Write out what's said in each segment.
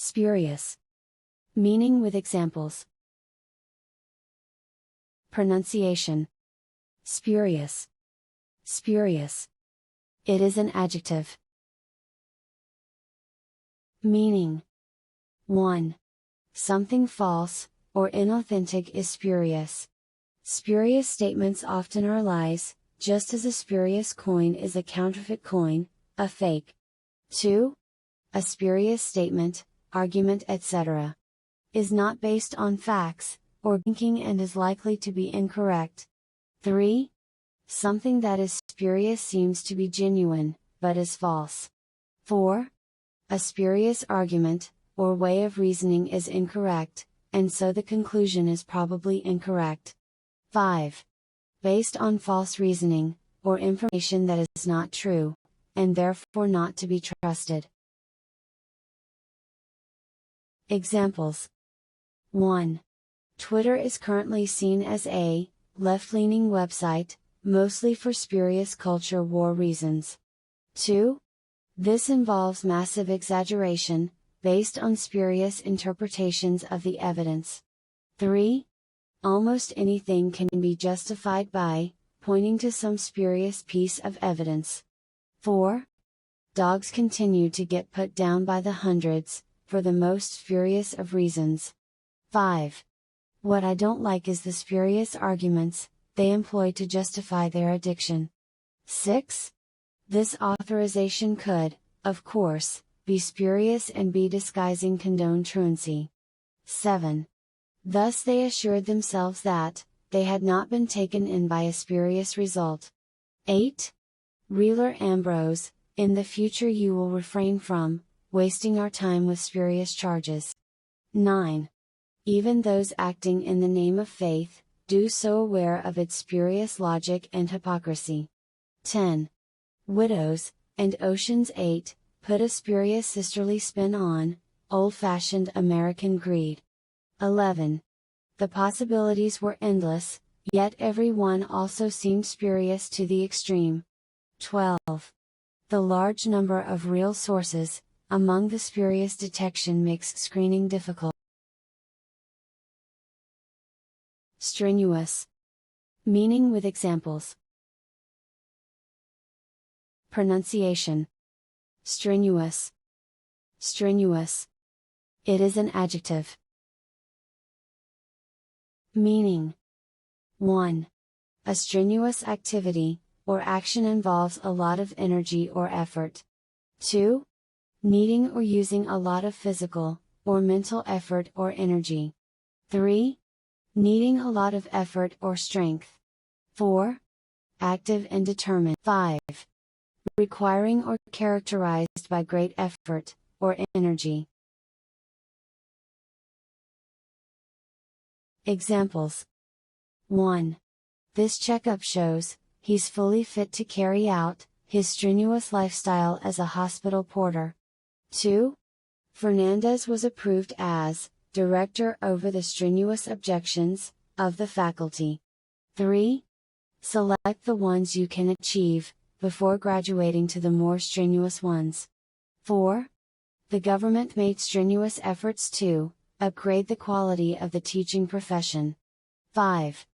Spurious. Meaning with examples. Pronunciation. Spurious. Spurious. It is an adjective. Meaning. 1. Something false, or inauthentic is spurious. Spurious statements often are lies, just as a spurious coin is a counterfeit coin, a fake. 2. A spurious statement, argument, etc. is not based on facts, or thinking and is likely to be incorrect. 3. Something that is spurious seems to be genuine, but is false. 4. A spurious argument, or way of reasoning is incorrect, and so the conclusion is probably incorrect. 5. Based on false reasoning, or information that is not true, and therefore not to be trusted. Examples. 1. Twitter is currently seen as a left-leaning website, mostly for spurious culture war reasons. 2. This involves massive exaggeration, based on spurious interpretations of the evidence. 3. Almost anything can be justified by pointing to some spurious piece of evidence. 4. Dogs continue to get put down by the hundreds, for the most spurious of reasons. 5. What I don't like is the spurious arguments they employ to justify their addiction. 6. This authorization could, of course, be spurious and be disguising condoned truancy. 7. Thus they assured themselves that they had not been taken in by a spurious result. 8. Reeler Ambrose, in the future you will refrain from wasting our time with spurious charges. 9. Even those acting in the name of faith, do so aware of its spurious logic and hypocrisy. 10. Widows, and Ocean's 8, put a spurious sisterly spin on old-fashioned American greed. 11. The possibilities were endless, yet every one also seemed spurious to the extreme. 12. The large number of real sources among the spurious detection makes screening difficult. Strenuous. Meaning with examples. Pronunciation. Strenuous. Strenuous. It is an adjective. Meaning. 1. A strenuous activity, or action involves a lot of energy or effort. 2. Needing or using a lot of physical, or mental effort or energy. 3. Needing a lot of effort or strength. 4. Active and determined. 5. Requiring or characterized by great effort, or energy. Examples. 1. This checkup shows he's fully fit to carry out his strenuous lifestyle as a hospital porter. 2. Fernandez was approved as director over the strenuous objections of the faculty. 3. Select the ones you can achieve before graduating to the more strenuous ones. 4. The government made strenuous efforts to upgrade the quality of the teaching profession. 5.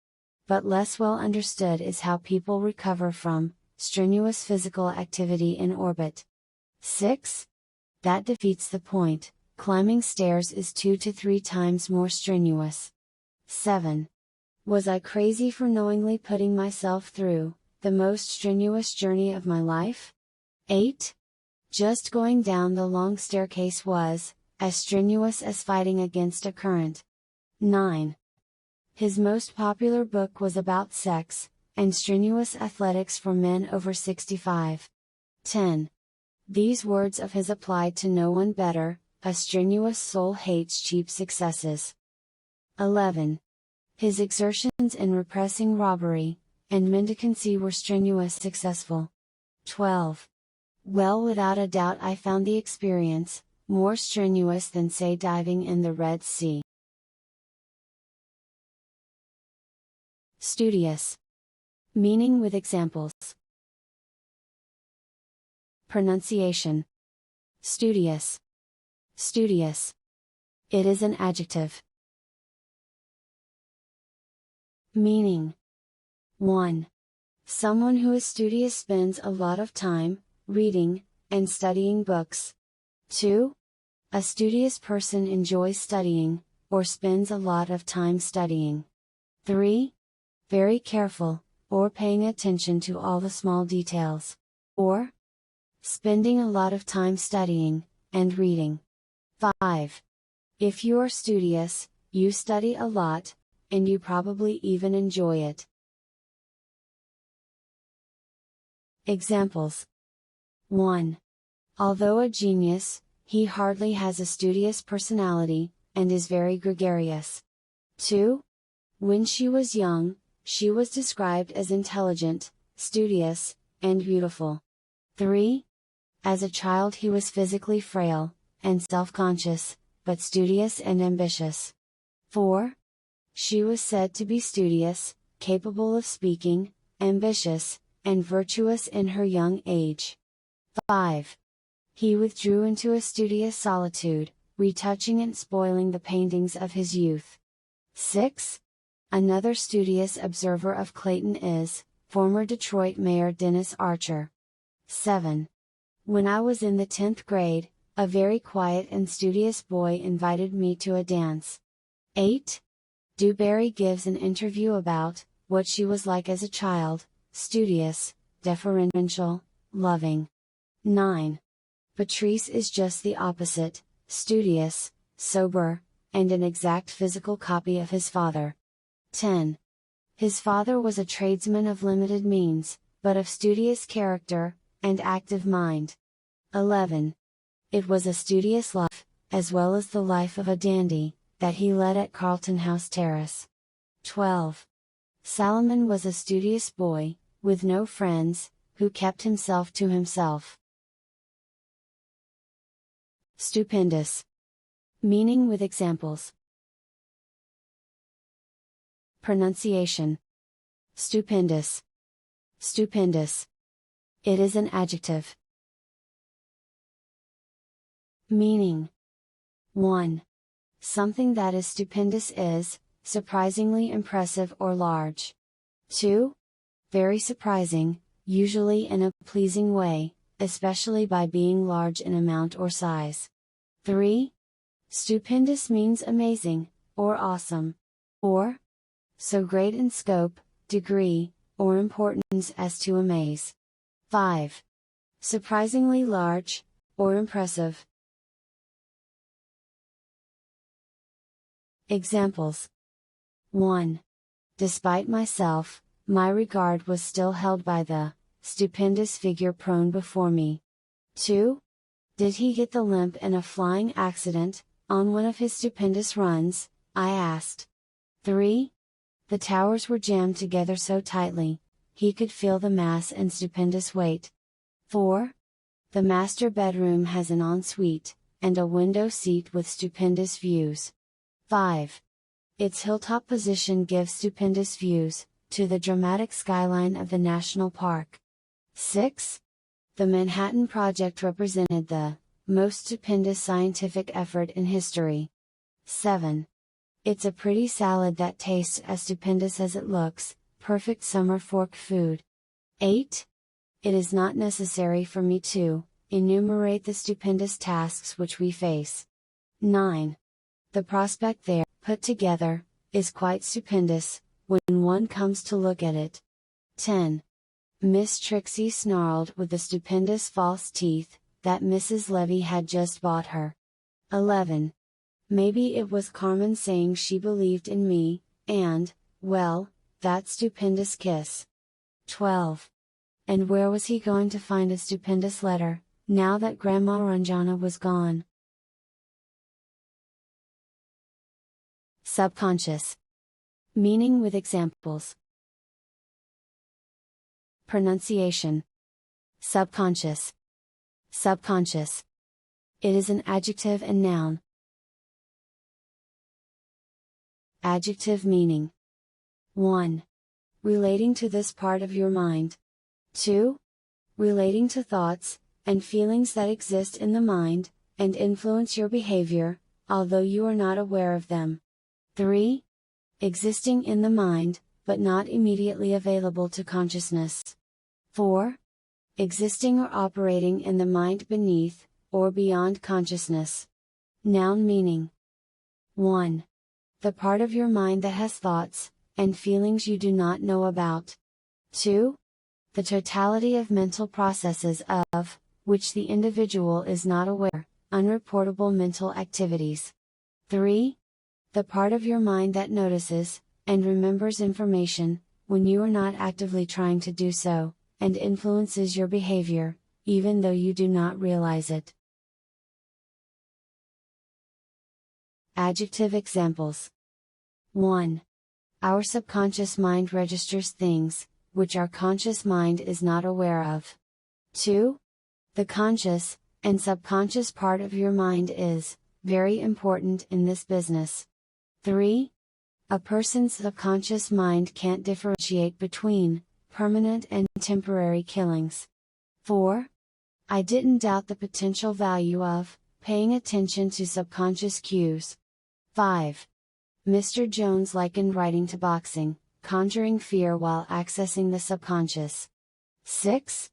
But less well understood is how people recover from strenuous physical activity in orbit. 6. That defeats the point, climbing stairs is 2 to 3 times more strenuous. 7. Was I crazy for knowingly putting myself through the most strenuous journey of my life? 8. Just going down the long staircase was as strenuous as fighting against a current. 9. His most popular book was about sex, and strenuous athletics for men over 65. 10. These words of his applied to no one better, a strenuous soul hates cheap successes. 11. His exertions in repressing robbery and mendicancy were strenuous successful. 12. Well, without a doubt I found the experience more strenuous than say diving in the Red Sea. Studious. Meaning with examples. Pronunciation. Studious. Studious. It is an adjective. Meaning. 1. Someone who is studious spends a lot of time, reading, and studying books. 2. A studious person enjoys studying, or spends a lot of time studying. 3. Very careful, or paying attention to all the small details. 4. Spending a lot of time studying, and reading. 5. If you are studious, you study a lot, and you probably even enjoy it. Examples. 1. Although a genius, he hardly has a studious personality, and is very gregarious. 2. When she was young, she was described as intelligent, studious, and beautiful. 3. As a child he was physically frail, and self-conscious, but studious and ambitious. 4. She was said to be studious, capable of speaking, ambitious, and virtuous in her young age. 5. He withdrew into a studious solitude, retouching and spoiling the paintings of his youth. 6. Another studious observer of Clayton is, former Detroit Mayor Dennis Archer. 7. When I was in the 10th grade, a very quiet and studious boy invited me to a dance. 8. Dewberry gives an interview about what she was like as a child: studious, deferential, loving. 9. Patrice is just the opposite, studious, sober, and an exact physical copy of his father. 10. His father was a tradesman of limited means, but of studious character, and active mind. 11. It was a studious life, as well as the life of a dandy, that he led at Carlton House Terrace. 12. Salomon was a studious boy, with no friends, who kept himself to himself. Stupendous. Meaning with examples. Pronunciation. Stupendous. Stupendous. It is an adjective. Meaning. 1. Something that is stupendous is, surprisingly impressive or large. 2. Very surprising, usually in a pleasing way, especially by being large in amount or size. 3. Stupendous means amazing, or awesome. 4. So great in scope, degree, or importance as to amaze. 5. Surprisingly large, or impressive. Examples. 1. Despite myself, my regard was still held by the stupendous figure prone before me. 2. Did he get the limp in a flying accident, on one of his stupendous runs? I asked. 3. The towers were jammed together so tightly, he could feel the mass and stupendous weight. 4. The master bedroom has an ensuite, and a window seat with stupendous views. 5. Its hilltop position gives stupendous views, to the dramatic skyline of the national park. 6. The Manhattan Project represented the most stupendous scientific effort in history. 7. It's a pretty salad that tastes as stupendous as it looks, perfect summer fork food. 8. It is not necessary for me to enumerate the stupendous tasks which we face. 9. The prospect there, put together, is quite stupendous, when one comes to look at it. 10. Miss Trixie snarled with the stupendous false teeth, that Mrs. Levy had just bought her. 11. Maybe it was Carmen saying she believed in me, and, well, that stupendous kiss. 12. And where was he going to find a stupendous letter, now that Grandma Ranjana was gone? Subconscious. Meaning with examples. Pronunciation. Subconscious. Subconscious. It is an adjective and noun. Adjective meaning. 1. Relating to this part of your mind. 2. Relating to thoughts, and feelings that exist in the mind, and influence your behavior, although you are not aware of them. 3. Existing in the mind, but not immediately available to consciousness. 4. Existing or operating in the mind beneath, or beyond consciousness. Noun meaning. 1. The part of your mind that has thoughts, and feelings you do not know about. 2. The totality of mental processes of, which the individual is not aware, unreportable mental activities. 3. The part of your mind that notices, and remembers information, when you are not actively trying to do so, and influences your behavior, even though you do not realize it. Adjective examples. 1. Our subconscious mind registers things, which our conscious mind is not aware of. 2. The conscious, and subconscious part of your mind is, very important in this business. 3. A person's subconscious mind can't differentiate between, permanent and temporary killings. 4. I didn't doubt the potential value of, paying attention to subconscious cues. 5. Mr. Jones likened writing to boxing, conjuring fear while accessing the subconscious. 6.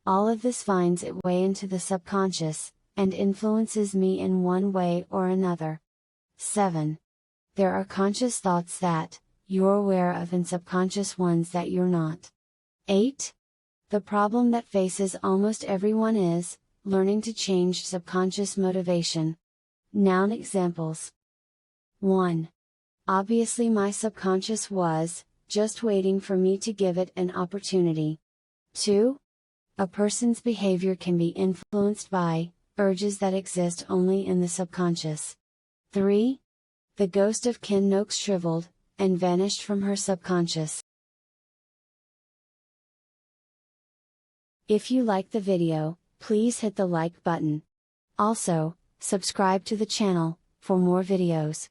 All of this finds its way into the subconscious, and influences me in one way or another. 7. There are conscious thoughts that, you're aware of and subconscious ones that you're not. 8. The problem that faces almost everyone is, learning to change subconscious motivation. Noun examples. 1. Obviously my subconscious was, just waiting for me to give it an opportunity. 2. A person's behavior can be influenced by, urges that exist only in the subconscious. 3. The ghost of Ken Noakes shriveled, and vanished from her subconscious. If you like the video, please hit the like button. Also, subscribe to the channel, for more videos.